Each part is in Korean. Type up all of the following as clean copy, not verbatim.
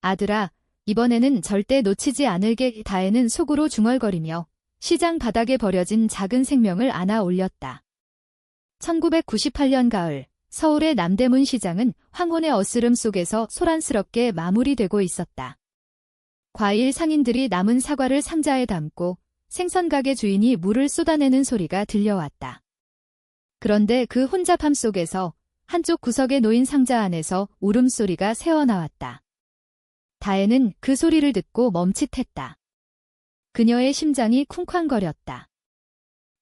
아들아, 이번에는 절대 놓치지 않을게. 다혜는 속으로 중얼거리며 시장 바닥에 버려진 작은 생명을 안아 올렸다. 1998년 가을, 서울의 남대문 시장은 황혼의 어스름 속에서 소란스럽게 마무리되고 있었다. 과일 상인들이 남은 사과를 상자에 담고 생선가게 주인이 물을 쏟아내는 소리가 들려왔다. 그런데 그 혼잡함 속에서 한쪽 구석에 놓인 상자 안에서 울음소리가 새어나왔다. 다혜는 그 소리를 듣고 멈칫했다. 그녀의 심장이 쿵쾅거렸다.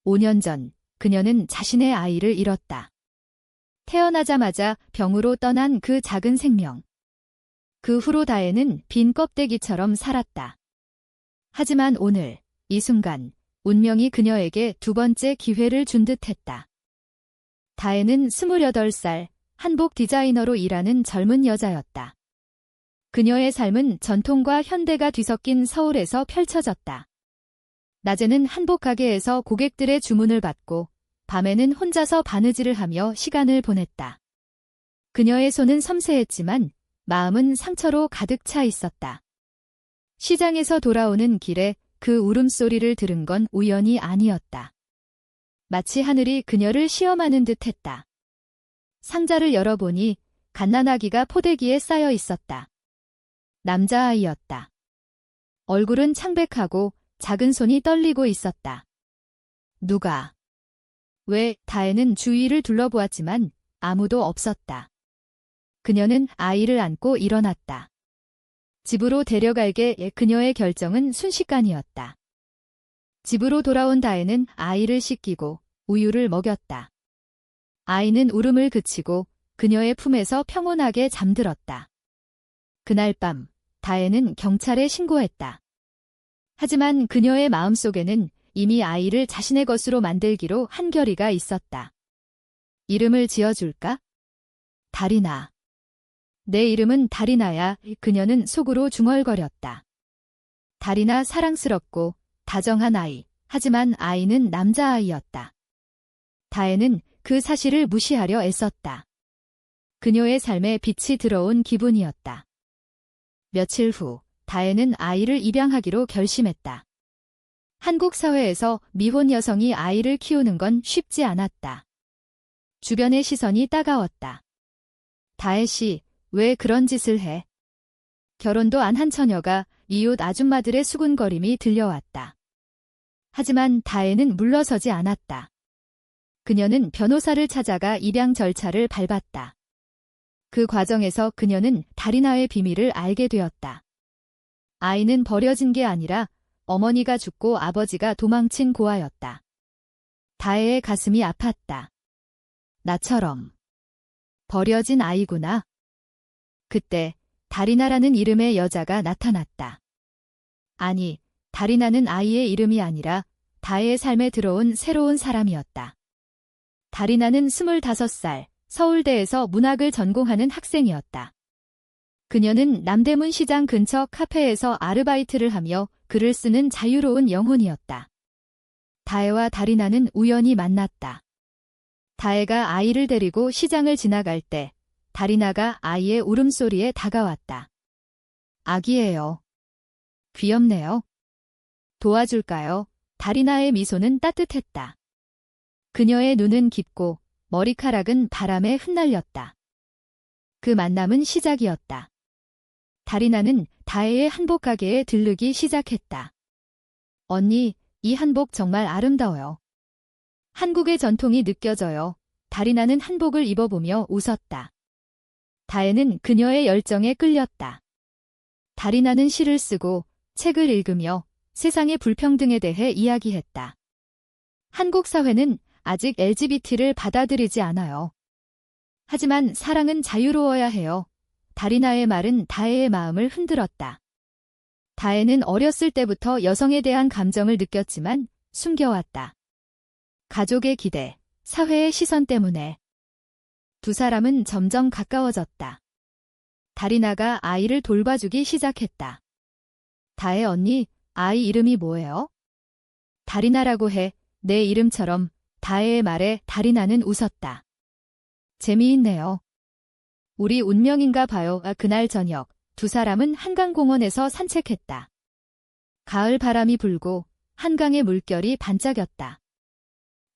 5년 전, 그녀는 자신의 아이를 잃었다. 태어나자마자 병으로 떠난 그 작은 생명. 그 후로 다혜는 빈 껍데기처럼 살았다. 하지만 오늘, 이 순간, 운명이 그녀에게 두 번째 기회를 준 듯했다. 다혜는 28살, 한복 디자이너로 일하는 젊은 여자였다. 그녀의 삶은 전통과 현대가 뒤섞인 서울에서 펼쳐졌다. 낮에는 한복 가게에서 고객들의 주문을 받고 밤에는 혼자서 바느질을 하며 시간을 보냈다. 그녀의 손은 섬세했지만 마음은 상처로 가득 차 있었다. 시장에서 돌아오는 길에 그 울음소리를 들은 건 우연이 아니었다. 마치 하늘이 그녀를 시험하는 듯했다. 상자를 열어보니 갓난아기가 포대기에 쌓여 있었다. 남자아이였다. 얼굴은 창백하고 작은 손이 떨리고 있었다. 누가? 왜? 다혜는 주위를 둘러보았지만 아무도 없었다. 그녀는 아이를 안고 일어났다. 집으로 데려갈게. 그녀의 결정은 순식간이었다. 집으로 돌아온 다혜는 아이를 씻기고 우유를 먹였다. 아이는 울음을 그치고 그녀의 품에서 평온하게 잠들었다. 그날 밤, 다혜는 경찰에 신고했다. 하지만 그녀의 마음속에는 이미 아이를 자신의 것으로 만들기로 한 결의가 있었다. 이름을 지어줄까? 다리나. 내 이름은 다리나야. 그녀는 속으로 중얼거렸다. 다리나 사랑스럽고 다정한 아이, 하지만 아이는 남자아이였다. 다혜는 그 사실을 무시하려 애썼다. 그녀의 삶에 빛이 들어온 기분이었다. 며칠 후, 다혜는 아이를 입양하기로 결심했다. 한국 사회에서 미혼 여성이 아이를 키우는 건 쉽지 않았다. 주변의 시선이 따가웠다. 다혜 씨, 왜 그런 짓을 해? 결혼도 안 한 처녀가 이웃 아줌마들의 수군거림이 들려왔다. 하지만 다혜는 물러서지 않았다. 그녀는 변호사를 찾아가 입양 절차를 밟았다. 그 과정에서 그녀는 다리나의 비밀을 알게 되었다. 아이는 버려진 게 아니라 어머니가 죽고 아버지가 도망친 고아였다. 다혜의 가슴이 아팠다. 나처럼. 버려진 아이구나. 그때 다리나라는 이름의 여자가 나타났다. 아니, 다리나는 아이의 이름이 아니라 다혜의 삶에 들어온 새로운 사람이었다. 다리나는 25살, 서울대에서 문학을 전공하는 학생이었다. 그녀는 남대문 시장 근처 카페에서 아르바이트를 하며 글을 쓰는 자유로운 영혼이었다. 다혜와 다리나는 우연히 만났다. 다혜가 아이를 데리고 시장을 지나갈 때 다리나가 아이의 울음소리에 다가왔다. 아기예요. 귀엽네요. 도와줄까요? 다리나의 미소는 따뜻했다. 그녀의 눈은 깊고 머리카락은 바람에 흩날렸다. 그 만남은 시작이었다. 다리나는 다혜의 한복 가게에 들르기 시작했다. 언니, 이 한복 정말 아름다워요. 한국의 전통이 느껴져요. 다리나는 한복을 입어보며 웃었다. 다혜는 그녀의 열정에 끌렸다. 다리나는 시를 쓰고 책을 읽으며 세상의 불평등에 대해 이야기했다. 한국 사회는 아직 LGBT를 받아들이지 않아요. 하지만 사랑은 자유로워야 해요. 다리나의 말은 다혜의 마음을 흔들었다. 다혜는 어렸을 때부터 여성에 대한 감정을 느꼈지만 숨겨왔다. 가족의 기대, 사회의 시선 때문에. 두 사람은 점점 가까워졌다. 다리나가 아이를 돌봐주기 시작했다. 다혜 언니, 아이 이름이 뭐예요? 다리나라고 해. 내 이름처럼. 다혜의 말에 다리나는 웃었다. 재미있네요. 우리 운명인가 봐요. 그날 저녁, 두 사람은 한강공원에서 산책했다. 가을 바람이 불고 한강의 물결이 반짝였다.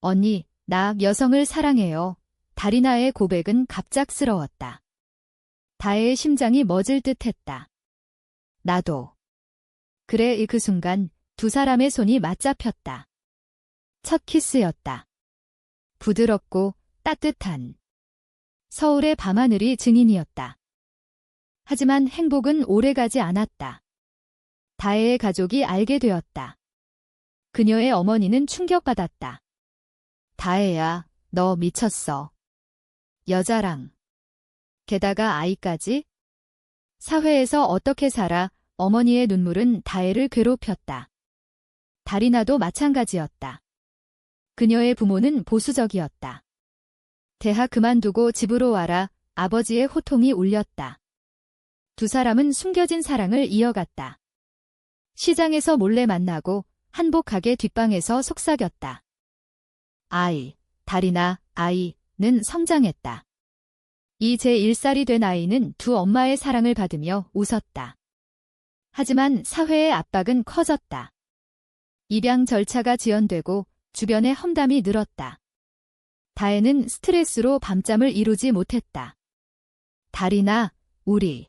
언니, 나 여성을 사랑해요. 다리나의 고백은 갑작스러웠다. 다혜의 심장이 멎을 듯했다. 나도. 그래, 그 순간 두 사람의 손이 맞잡혔다. 첫 키스였다. 부드럽고 따뜻한. 서울의 밤하늘이 증인이었다. 하지만 행복은 오래가지 않았다. 다혜의 가족이 알게 되었다. 그녀의 어머니는 충격받았다. 다혜야, 너 미쳤어. 여자랑. 게다가 아이까지? 사회에서 어떻게 살아? 어머니의 눈물은 다혜를 괴롭혔다. 다리나도 마찬가지였다. 그녀의 부모는 보수적이었다. 대학 그만두고 집으로 와라. 아버지의 호통이 울렸다. 두 사람은 숨겨진 사랑을 이어갔다. 시장에서 몰래 만나고 한복 가게 뒷방에서 속삭였다. 다리나, 아이는 성장했다. 이 제1살이 된 아이는 두 엄마의 사랑을 받으며 웃었다. 하지만 사회의 압박은 커졌다. 입양 절차가 지연되고 주변의 험담이 늘었다. 다혜는 스트레스로 밤잠을 이루지 못했다. 다리나, 우리.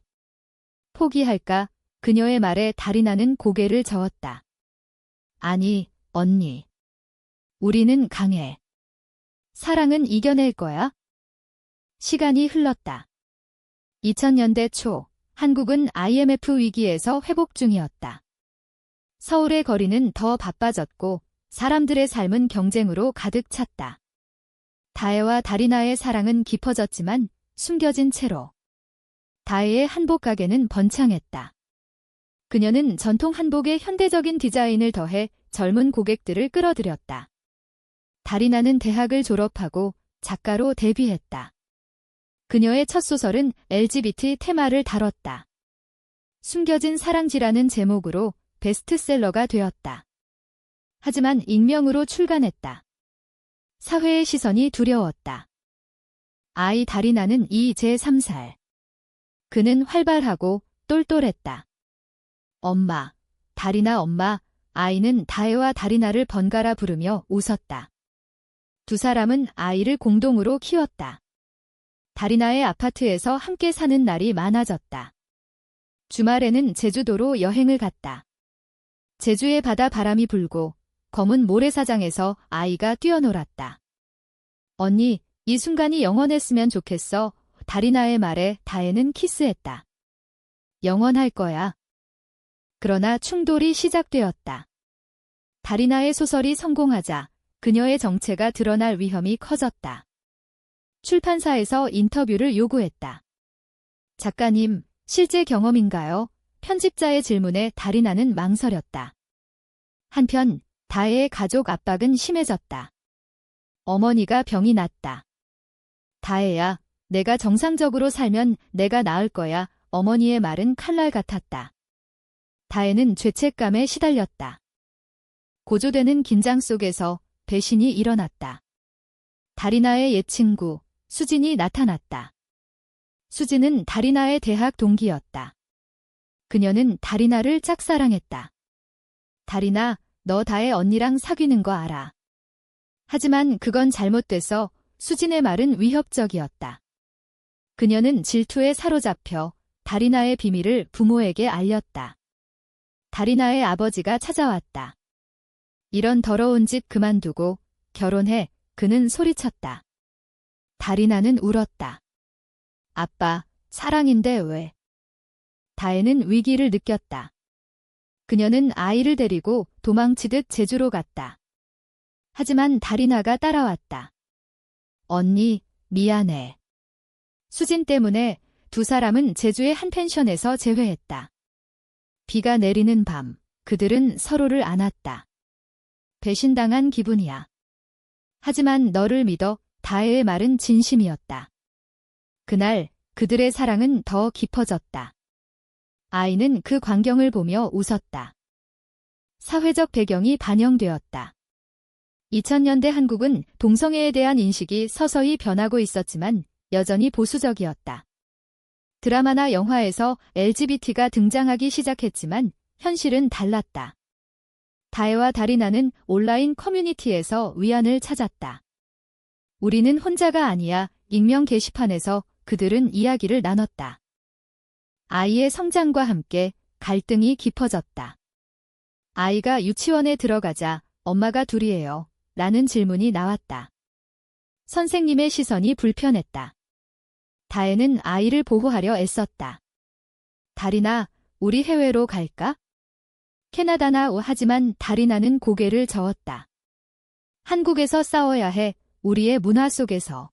포기할까? 그녀의 말에 다리나는 고개를 저었다. 아니, 언니. 우리는 강해. 사랑은 이겨낼 거야. 시간이 흘렀다. 2000년대 초, 한국은 IMF 위기에서 회복 중이었다. 서울의 거리는 더 바빠졌고 사람들의 삶은 경쟁으로 가득 찼다. 다혜와 다리나의 사랑은 깊어졌지만 숨겨진 채로. 다혜의 한복 가게는 번창했다. 그녀는 전통 한복에 현대적인 디자인을 더해 젊은 고객들을 끌어들였다. 다리나는 대학을 졸업하고 작가로 데뷔했다. 그녀의 첫 소설은 LGBT 테마를 다뤘다. 숨겨진 사랑지라는 제목으로 베스트셀러가 되었다. 하지만 익명으로 출간했다. 사회의 시선이 두려웠다. 아이 다리나는 이제 3살. 그는 활발하고 똘똘했다. 엄마, 다리나 엄마, 아이는 다혜와 다리나를 번갈아 부르며 웃었다. 두 사람은 아이를 공동으로 키웠다. 다리나의 아파트에서 함께 사는 날이 많아졌다. 주말에는 제주도로 여행을 갔다. 제주의 바다 바람이 불고 검은 모래사장에서 아이가 뛰어놀았다. 언니, 이 순간이 영원했으면 좋겠어. 다리나의 말에 다혜는 키스했다. 영원할 거야. 그러나 충돌이 시작되었다. 다리나의 소설이 성공하자 그녀의 정체가 드러날 위험이 커졌다. 출판사에서 인터뷰를 요구했다. 작가님, 실제 경험인가요? 편집자의 질문에 다리나는 망설였다. 한편 다혜의 가족 압박은 심해졌다. 어머니가 병이 났다. 다혜야, 내가 정상적으로 살면 내가 나을 거야. 어머니의 말은 칼날 같았다. 다혜는 죄책감에 시달렸다. 고조되는 긴장 속에서 배신이 일어났다. 다리나의 옛 친구, 수진이 나타났다. 수진은 다리나의 대학 동기였다. 그녀는 다리나를 짝사랑했다. 다리나, 너 다혜 언니랑 사귀는 거 알아. 하지만 그건 잘못돼서 수진의 말은 위협적이었다. 그녀는 질투에 사로잡혀 다리나의 비밀을 부모에게 알렸다. 다리나의 아버지가 찾아왔다. 이런 더러운 짓 그만두고 결혼해. 그는 소리쳤다. 다리나는 울었다. 아빠, 사랑인데 왜? 다혜는 위기를 느꼈다. 그녀는 아이를 데리고 도망치듯 제주로 갔다. 하지만 다리나가 따라왔다. 언니, 미안해. 수진 때문에 두 사람은 제주의 한 펜션에서 재회했다. 비가 내리는 밤, 그들은 서로를 안았다. 배신당한 기분이야. 하지만 너를 믿어. 다혜의 말은 진심이었다. 그날 그들의 사랑은 더 깊어졌다. 아이는 그 광경을 보며 웃었다. 사회적 배경이 반영되었다. 2000년대 한국은 동성애에 대한 인식이 서서히 변하고 있었지만 여전히 보수적이었다. 드라마나 영화에서 LGBT가 등장하기 시작했지만 현실은 달랐다. 다혜와 다리나는 온라인 커뮤니티에서 위안을 찾았다. 우리는 혼자가 아니야. 익명 게시판에서 그들은 이야기를 나눴다. 아이의 성장과 함께 갈등이 깊어졌다. 아이가 유치원에 들어가자 엄마가 둘이에요. 라는 질문이 나왔다. 선생님의 시선이 불편했다. 다혜는 아이를 보호하려 애썼다. 다리나, 우리 해외로 갈까? 캐나다나 하지만 다리나는 고개를 저었다. 한국에서 싸워야 해. 우리의 문화 속에서.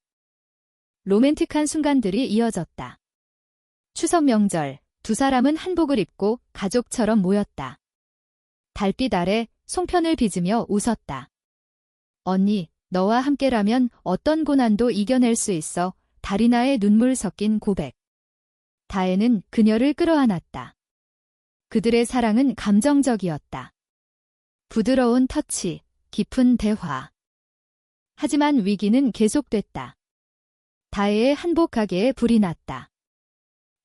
로맨틱한 순간들이 이어졌다. 추석 명절, 두 사람은 한복을 입고 가족처럼 모였다. 달빛 아래 송편을 빚으며 웃었다. 언니, 너와 함께라면 어떤 고난도 이겨낼 수 있어. 다리나의 눈물 섞인 고백. 다혜는 그녀를 끌어안았다. 그들의 사랑은 감정적이었다. 부드러운 터치, 깊은 대화. 하지만 위기는 계속됐다. 다혜의 한복 가게에 불이 났다.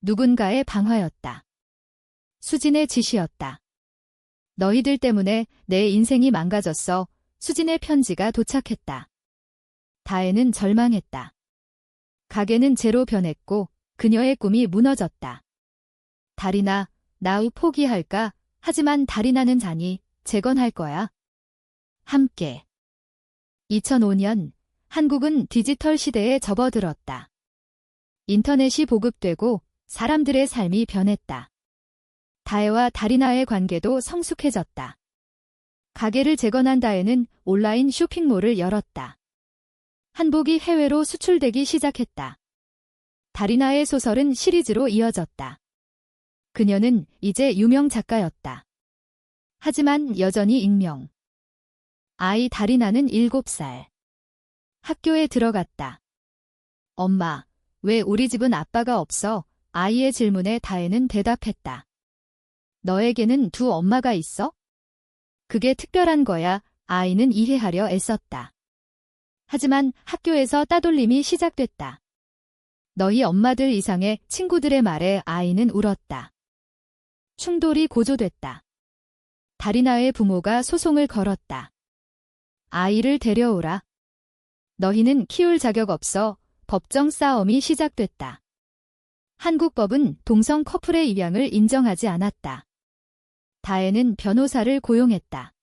누군가의 방화였다. 수진의 짓이었다. 너희들 때문에 내 인생이 망가졌어. 수진의 편지가 도착했다. 다혜는 절망했다. 가게는 재로 변했고 그녀의 꿈이 무너졌다. 다리나, 나 포기할까? 하지만 다리나는 자니 재건할 거야. 함께. 2005년 한국은 디지털 시대에 접어들었다. 인터넷이 보급되고 사람들의 삶이 변했다. 다혜와 다리나의 관계도 성숙해졌다. 가게를 재건한 다혜는 온라인 쇼핑몰을 열었다. 한복이 해외로 수출되기 시작했다. 다리나의 소설은 시리즈로 이어졌다. 그녀는 이제 유명 작가였다. 하지만 여전히 익명. 아이 다리나는 7살. 학교에 들어갔다. 엄마, 왜 우리 집은 아빠가 없어? 아이의 질문에 다혜는 대답했다. 너에게는 두 엄마가 있어? 그게 특별한 거야. 아이는 이해하려 애썼다. 하지만 학교에서 따돌림이 시작됐다. 너희 엄마들 이상의 친구들의 말에 아이는 울었다. 충돌이 고조됐다. 다리나의 부모가 소송을 걸었다. 아이를 데려오라. 너희는 키울 자격 없어. 법정 싸움이 시작됐다. 한국법은 동성 커플의 입양을 인정하지 않았다. 다혜는 변호사를 고용했다.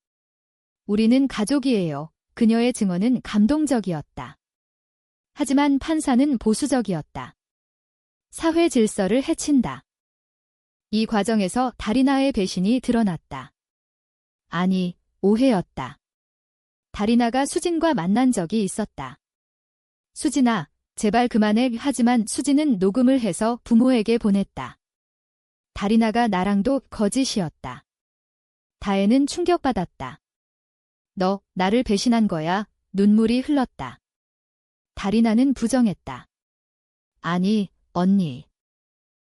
우리는 가족이에요. 그녀의 증언은 감동적이었다. 하지만 판사는 보수적이었다. 사회 질서를 해친다. 이 과정에서 다리나의 배신이 드러났다. 아니, 오해였다. 다리나가 수진과 만난 적이 있었다. 수진아, 제발 그만해. 하지만 수진은 녹음을 해서 부모에게 보냈다. 다리나가 나랑도 거짓이었다. 다혜는 충격받았다. 너, 나를 배신한 거야. 눈물이 흘렀다. 다리나는 부정했다. 아니, 언니.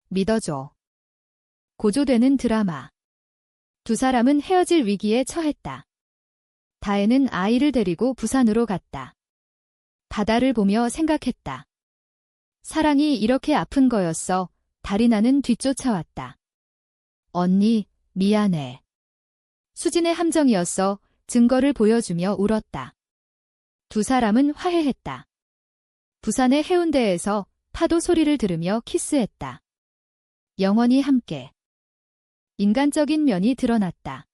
믿어줘. 고조되는 드라마. 두 사람은 헤어질 위기에 처했다. 다혜는 아이를 데리고 부산으로 갔다. 바다를 보며 생각했다. 사랑이 이렇게 아픈 거였어. 다리나는 뒤쫓아왔다. 언니, 미안해. 수진의 함정이었어. 증거를 보여주며 울었다. 두 사람은 화해했다. 부산의 해운대에서 파도 소리를 들으며 키스했다. 영원히 함께. 인간적인 면이 드러났다.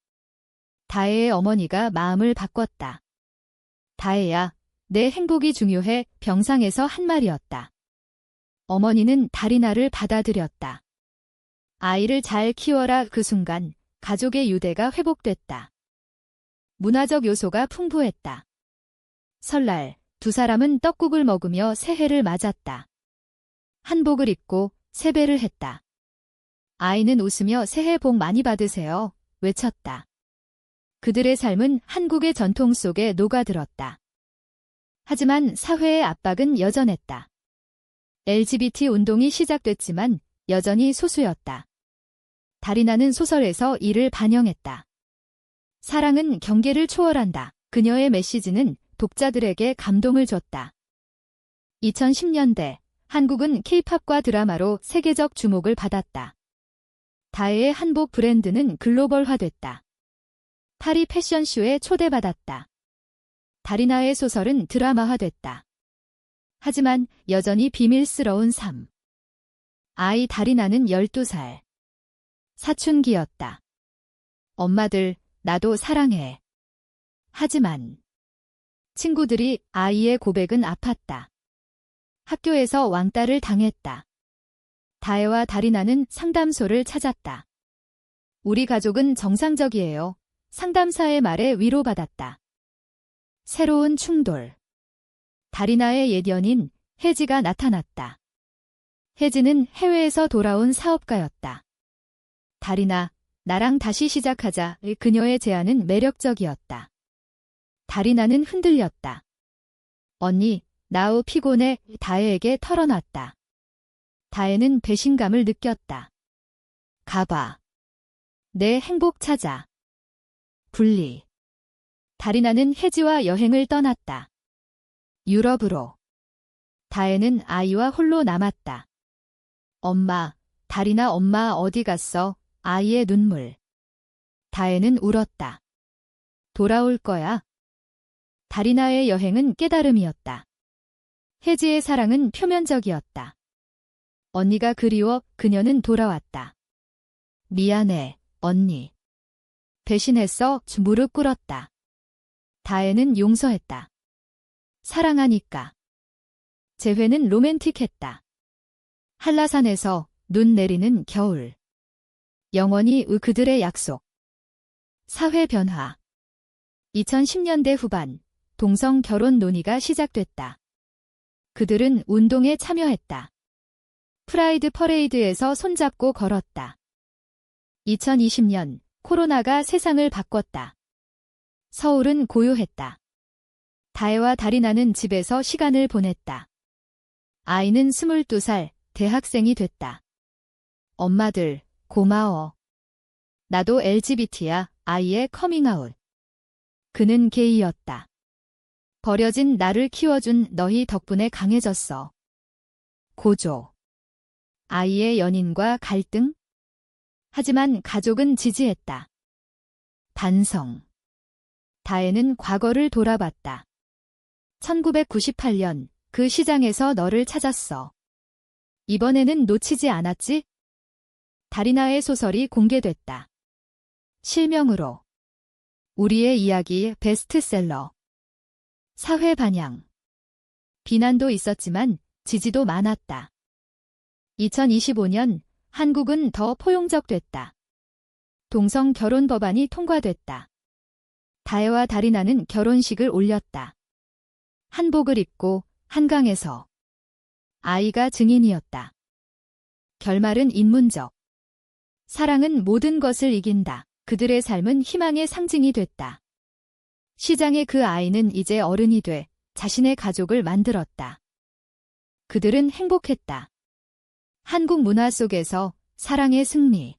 다혜의 어머니가 마음을 바꿨다. 다혜야, 내 행복이 중요해. 병상에서 한 말이었다. 어머니는 다리나를 받아들였다. 아이를 잘 키워라. 그 순간 가족의 유대가 회복됐다. 문화적 요소가 풍부했다. 설날, 두 사람은 떡국을 먹으며 새해를 맞았다. 한복을 입고 세배를 했다. 아이는 웃으며 새해 복 많이 받으세요. 외쳤다. 그들의 삶은 한국의 전통 속에 녹아들었다. 하지만 사회의 압박은 여전했다. LGBT 운동이 시작됐지만 여전히 소수였다. 다리나는 소설에서 이를 반영했다. 사랑은 경계를 초월한다. 그녀의 메시지는 독자들에게 감동을 줬다. 2010년대 한국은 K-팝과 드라마로 세계적 주목을 받았다. 다혜의 한복 브랜드는 글로벌화됐다. 파리 패션쇼에 초대받았다. 다리나의 소설은 드라마화됐다. 하지만 여전히 비밀스러운 삶. 아이 다리나는 12살. 사춘기였다. 엄마들, 나도 사랑해. 하지만 친구들이 아이의 고백은 아팠다. 학교에서 왕따를 당했다. 다혜와 다리나는 상담소를 찾았다. 우리 가족은 정상적이에요. 상담사의 말에 위로받았다. 새로운 충돌. 다리나의 옛 연인 혜지가 나타났다. 혜지는 해외에서 돌아온 사업가였다. 다리나, 나랑 다시 시작하자. 그녀의 제안은 매력적이었다. 다리나는 흔들렸다. 언니, 나우 피곤해. 다혜에게 털어놨다. 다혜는 배신감을 느꼈다. 가봐. 내 행복 찾아. 분리. 다리나는 혜지와 여행을 떠났다. 유럽으로. 다혜는 아이와 홀로 남았다. 엄마, 다리나 엄마 어디 갔어? 아이의 눈물. 다혜는 울었다. 돌아올 거야. 다리나의 여행은 깨달음이었다. 혜지의 사랑은 표면적이었다. 언니가 그리워 그녀는 돌아왔다. 미안해, 언니. 배신했어. 무릎 꿇었다. 다혜는 용서했다. 사랑하니까. 재회는 로맨틱했다. 한라산에서 눈 내리는 겨울. 영원히 그들의 약속. 사회 변화. 2010년대 후반, 동성 결혼 논의가 시작됐다. 그들은 운동에 참여했다. 프라이드 퍼레이드에서 손잡고 걸었다. 2020년, 코로나가 세상을 바꿨다. 서울은 고요했다. 다혜와 다리나는 집에서 시간을 보냈다. 아이는 22살, 대학생이 됐다. 엄마들, 고마워. 나도 LGBT야. 아이의 커밍아웃. 그는 게이였다. 버려진 나를 키워준 너희 덕분에 강해졌어. 고조. 아이의 연인과 갈등? 하지만 가족은 지지했다. 반성. 다혜는 과거를 돌아봤다. 1998년 그 시장에서 너를 찾았어. 이번에는 놓치지 않았지? 다리나의 소설이 공개됐다. 실명으로. 우리의 이야기 베스트셀러. 사회 반향. 비난도 있었지만 지지도 많았다. 2025년 한국은 더 포용적됐다. 동성 결혼 법안이 통과됐다. 다혜와 다리나는 결혼식을 올렸다. 한복을 입고 한강에서. 아이가 증인이었다. 결말은 인문적. 사랑은 모든 것을 이긴다. 그들의 삶은 희망의 상징이 됐다. 시장의 그 아이는 이제 어른이 돼 자신의 가족을 만들었다. 그들은 행복했다. 한국 문화 속에서 사랑의 승리.